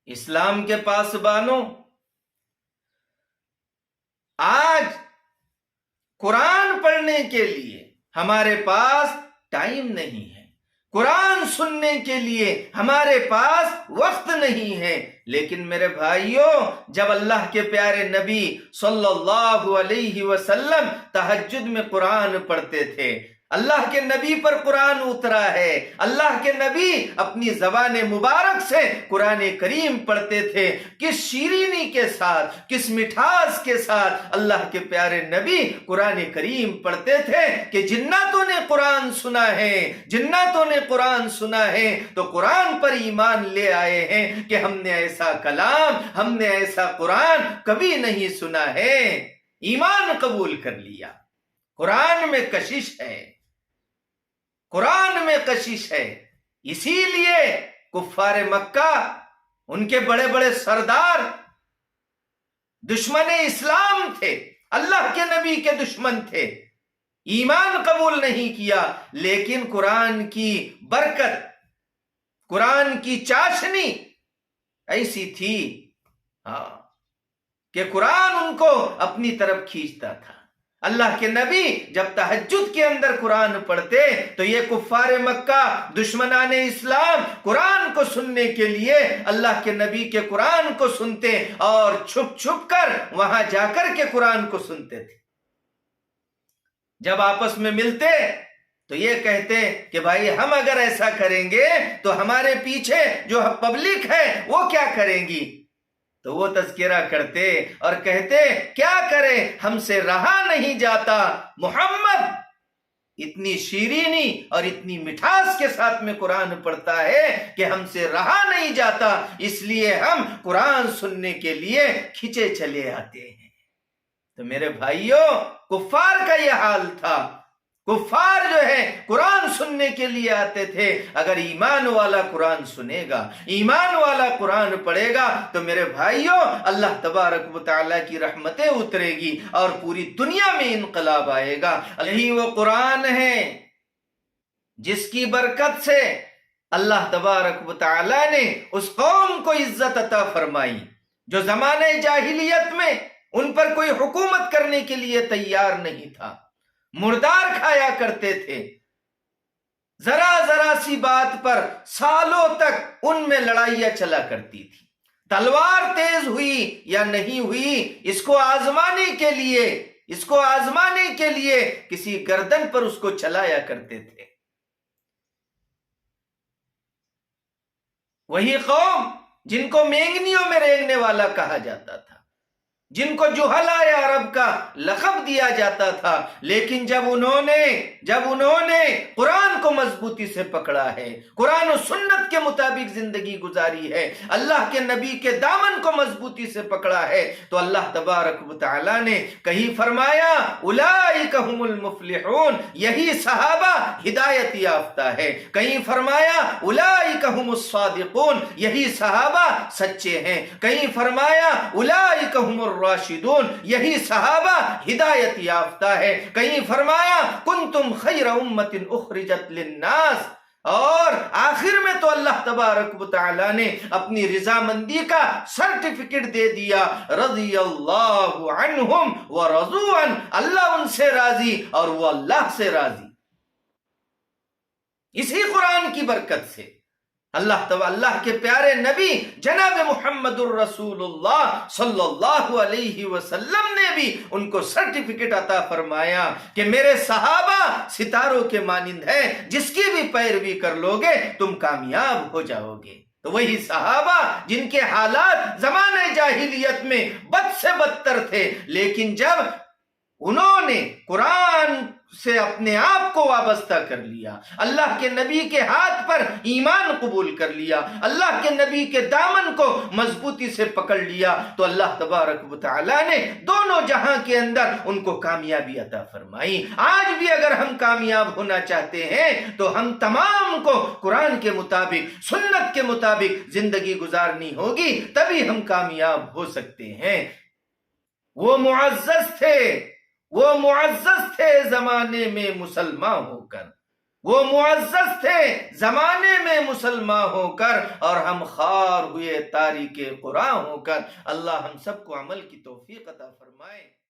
اسلام کے پاسبانوں، آج قرآن پڑھنے کے لیے ہمارے پاس ٹائم نہیں ہے، قرآن سننے کے لیے ہمارے پاس وقت نہیں ہے، لیکن میرے بھائیوں، جب اللہ کے پیارے نبی صلی اللہ علیہ وسلم تہجد میں قرآن پڑھتے تھے، اللہ کے نبی پر قرآن اترا ہے، اللہ کے نبی اپنی زبان مبارک سے قرآن کریم پڑھتے تھے، کس شیرینی کے ساتھ، کس مٹھاس کے ساتھ اللہ کے پیارے نبی قرآن کریم پڑھتے تھے کہ جناتوں نے قرآن سنا ہے، جناتوں نے قرآن سنا ہے تو قرآن پر ایمان لے آئے ہیں کہ ہم نے ایسا کلام، ہم نے ایسا قرآن کبھی نہیں سنا ہے، ایمان قبول کر لیا۔ قرآن میں کشش ہے، قرآن میں کشش ہے، اسی لیے کفار مکہ، ان کے بڑے بڑے سردار دشمن اسلام تھے، اللہ کے نبی کے دشمن تھے، ایمان قبول نہیں کیا، لیکن قرآن کی برکت، قرآن کی چاشنی ایسی تھی کہ قرآن ان کو اپنی طرف کھینچتا تھا۔ اللہ کے نبی جب تہجد کے اندر قرآن پڑھتے تو یہ کفار مکہ، دشمنان اسلام قرآن کو سننے کے لیے اللہ کے نبی کے قرآن کو سنتے اور چھپ چھپ کر وہاں جا کر کے قرآن کو سنتے تھے۔ جب آپس میں ملتے تو یہ کہتے کہ بھائی ہم اگر ایسا کریں گے تو ہمارے پیچھے جو پبلک ہے وہ کیا کریں گی؟ تو وہ تذکرہ کرتے اور کہتے کیا کریں، ہم سے رہا نہیں جاتا، محمد اتنی شیرینی اور اتنی مٹھاس کے ساتھ میں قرآن پڑھتا ہے کہ ہم سے رہا نہیں جاتا، اس لیے ہم قرآن سننے کے لیے کھچے چلے آتے ہیں۔ تو میرے بھائیوں، کفار کا یہ حال تھا، کفار جو ہے قرآن سننے کے لیے آتے تھے۔ اگر ایمان والا قرآن سنے گا، ایمان والا قرآن پڑھے گا تو میرے بھائیوں اللہ تبارک و تعالیٰ کی رحمتیں اترے گی اور پوری دنیا میں انقلاب آئے گا۔ یہی وہ قرآن ہے جس کی برکت سے اللہ تبارک و تعالیٰ نے اس قوم کو عزت عطا فرمائی جو زمانہ جاہلیت میں ان پر کوئی حکومت کرنے کے لیے تیار نہیں تھا، مردار کھایا کرتے تھے، ذرا ذرا سی بات پر سالوں تک ان میں لڑائیاں چلا کرتی تھی۔ تلوار تیز ہوئی یا نہیں ہوئی، اس کو آزمانے کے لیے کسی گردن پر اس کو چلایا کرتے تھے۔ وہی قوم جن کو مینگنیوں میں رینگنے والا کہا جاتا تھا، جن کو جہلاء عرب کا لقب دیا جاتا تھا، لیکن جب انہوں نے قرآن کو مضبوطی سے پکڑا ہے، قرآن و سنت کے مطابق زندگی گزاری ہے، اللہ کے نبی کے دامن کو مضبوطی سے پکڑا ہے، تو اللہ تبارک و تعالیٰ نے کہیں فرمایا اولئک هم المفلحون، یہی صحابہ ہدایت یافتہ ہے، کہیں فرمایا اولئک هم الصادقون، یہی صحابہ سچے ہیں، کہیں فرمایا اولئک هم راشدون، یہی صحابہ ہدایت یافتہ ہے، کہیں فرمایا کنتم خیر امت اخرجت للناس، اور آخر میں تو اللہ تبارک و تعالیٰ نے اپنی رضامندی کا سرٹیفکیٹ دے دیا، رضی اللہ عنہم ورضوا عنہ، اللہ ان سے راضی اور وہ اللہ سے راضی۔ اسی قرآن کی برکت سے اللہ کے پیارے نبی جناب محمد الرسول اللہ صلی اللہ علیہ وسلم نے بھی ان کو سرٹیفکیٹ عطا فرمایا کہ میرے صحابہ ستاروں کے مانند ہیں، جس کی بھی پیروی کر لوگے تم کامیاب ہو جاؤ گے۔ تو وہی صحابہ جن کے حالات زمانہ جاہلیت میں بد سے بدتر تھے، لیکن جب انہوں نے قرآن سے اپنے آپ کو وابستہ کر لیا، اللہ کے نبی کے ہاتھ پر ایمان قبول کر لیا، اللہ کے نبی کے دامن کو مضبوطی سے پکڑ لیا، تو اللہ تبارک و تعالیٰ نے دونوں جہاں کے اندر ان کو کامیابی عطا فرمائی۔ آج بھی اگر ہم کامیاب ہونا چاہتے ہیں تو ہم تمام کو قرآن کے مطابق، سنت کے مطابق زندگی گزارنی ہوگی، تبھی ہم کامیاب ہو سکتے ہیں۔ وہ معزز تھے زمانے میں مسلمان ہو کر، وہ معزز تھے زمانے میں مسلمان ہو کر، اور ہم خوار ہوئے تاریک قرآن ہو کر۔ اللہ ہم سب کو عمل کی توفیق عطا فرمائے۔